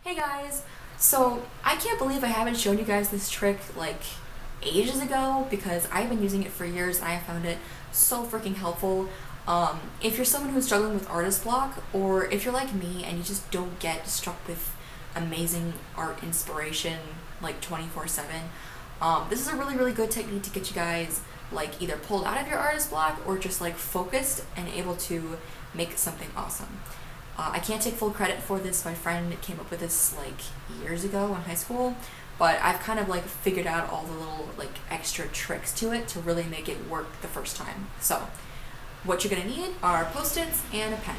Hey guys! So I can't believe I haven't shown you guys this trick like ages ago because I've been using it for years and I found it so freaking helpful. If you're someone who's struggling with artist block, or if you're like me and you just don't get struck with amazing art inspiration like 24/7, this is a really good technique to get you guys like either pulled out of your artist block or just like focused and able to make something awesome. I can't take full credit for this. My friend came up with this like years ago in high school, but I've kind of like figured out all the little like extra tricks to it to really make it work the first time. So what you're gonna need are Post-its and a pen.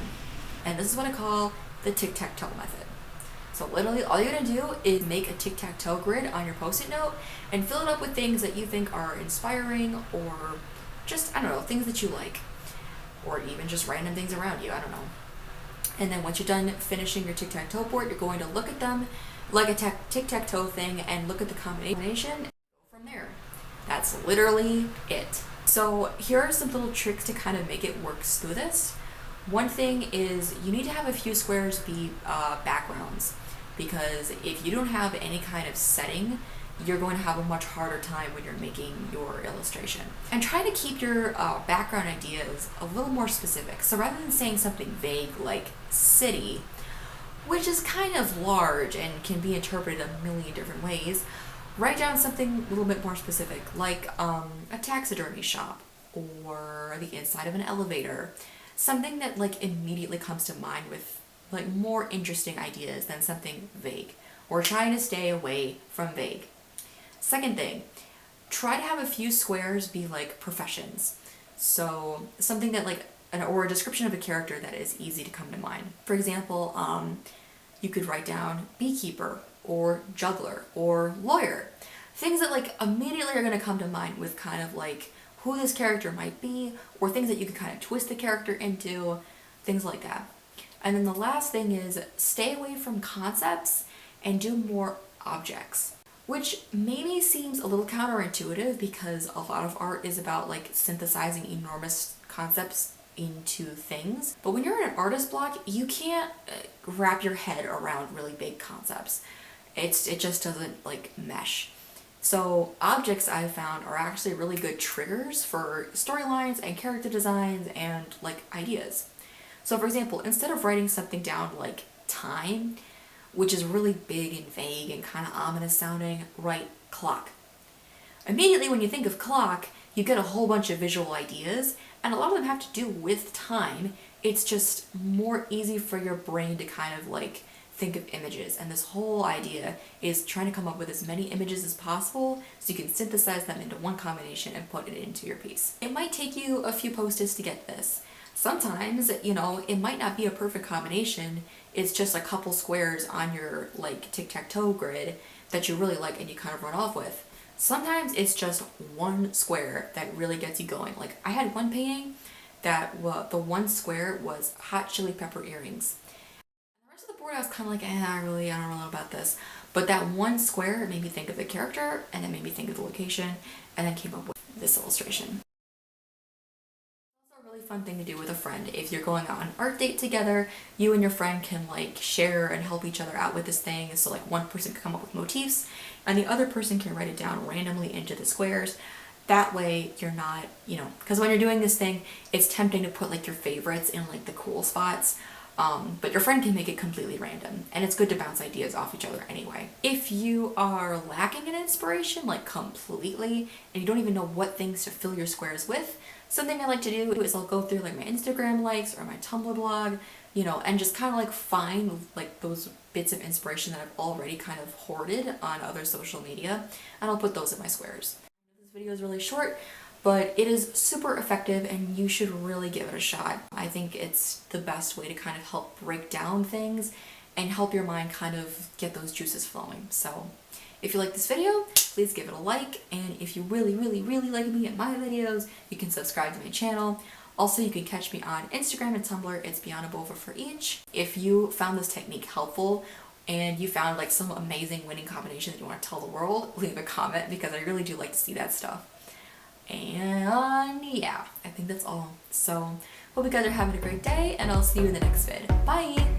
And this is what I call the tic-tac-toe method. So literally all you're gonna do is make a tic-tac-toe grid on your Post-it note and fill it up with things that you think are inspiring or just, I don't know, things that you like. Or even just random things around you, I don't know. And then once you're done finishing your tic-tac-toe board, you're going to look at them like a tic-tac-toe thing and look at the combination and go from there. That's literally it. So here are some little tricks to kind of make it work through this. One thing is you need to have a few squares be backgrounds, because if you don't have any kind of setting, you're going to have a much harder time when you're making your illustration. And try to keep your background ideas a little more specific. So rather than saying something vague like city, which is kind of large and can be interpreted a million different ways, write down something a little bit more specific, like a taxidermy shop or the inside of an elevator. Something that like immediately comes to mind with like more interesting ideas than something vague. We're trying to stay away from vague. Second thing, try to have a few squares be like professions. So something that like, or a description of a character that is easy to come to mind. For example, you could write down beekeeper or juggler or lawyer. Things that like immediately are gonna come to mind with kind of like who this character might be, or things that you could kind of twist the character into, things like that. And then the last thing is stay away from concepts and do more objects. Which maybe seems a little counterintuitive because a lot of art is about like synthesizing enormous concepts into things. But when you're in an artist block, you can't wrap your head around really big concepts. It just doesn't like mesh. So objects I've found are actually really good triggers for storylines and character designs and like ideas. So for example, instead of writing something down like time, which is really big and vague and kind of ominous sounding, write clock. Immediately when you think of clock, you get a whole bunch of visual ideas, and a lot of them have to do with time. It's just more easy for your brain to kind of like think of images, and this whole idea is trying to come up with as many images as possible so you can synthesize them into one combination and put it into your piece. It might take you a few Post-its to get this. Sometimes, you know, it might not be a perfect combination. It's just a couple squares on your like tic-tac-toe grid that you really like and you kind of run off with. Sometimes it's just one square that really gets you going. Like I had one painting that the one square was hot chili pepper earrings. And the rest of the board I was kind of like, I don't really know about this. But that one square made me think of the character, and it made me think of the location, and then came up with this illustration. Really fun thing to do with a friend. If you're going on an art date together, you and your friend can like share and help each other out with this thing. So like one person can come up with motifs and the other person can write it down randomly into the squares. That way you're not, you know, because when you're doing this thing, it's tempting to put like your favorites in like the cool spots. But your friend can make it completely random, and it's good to bounce ideas off each other anyway. If you are lacking in inspiration, like completely, and you don't even know what things to fill your squares with, something I like to do is I'll go through like my Instagram likes or my Tumblr blog, you know, and just kind of like find like those bits of inspiration that I've already kind of hoarded on other social media, and I'll put those in my squares. This video is really short, but it is super effective and you should really give it a shot. I think it's the best way to kind of help break down things and help your mind kind of get those juices flowing. So if you like this video, please give it a like, and if you really like me and my videos, you can subscribe to my channel. Also, you can catch me on Instagram and Tumblr. It's Biana Bova for each. If you found this technique helpful and you found like some amazing winning combination that you want to tell the world, leave a comment because I really do like to see that stuff. And yeah, I think that's all. So hope you guys are having a great day, and I'll see you in the next vid. Bye!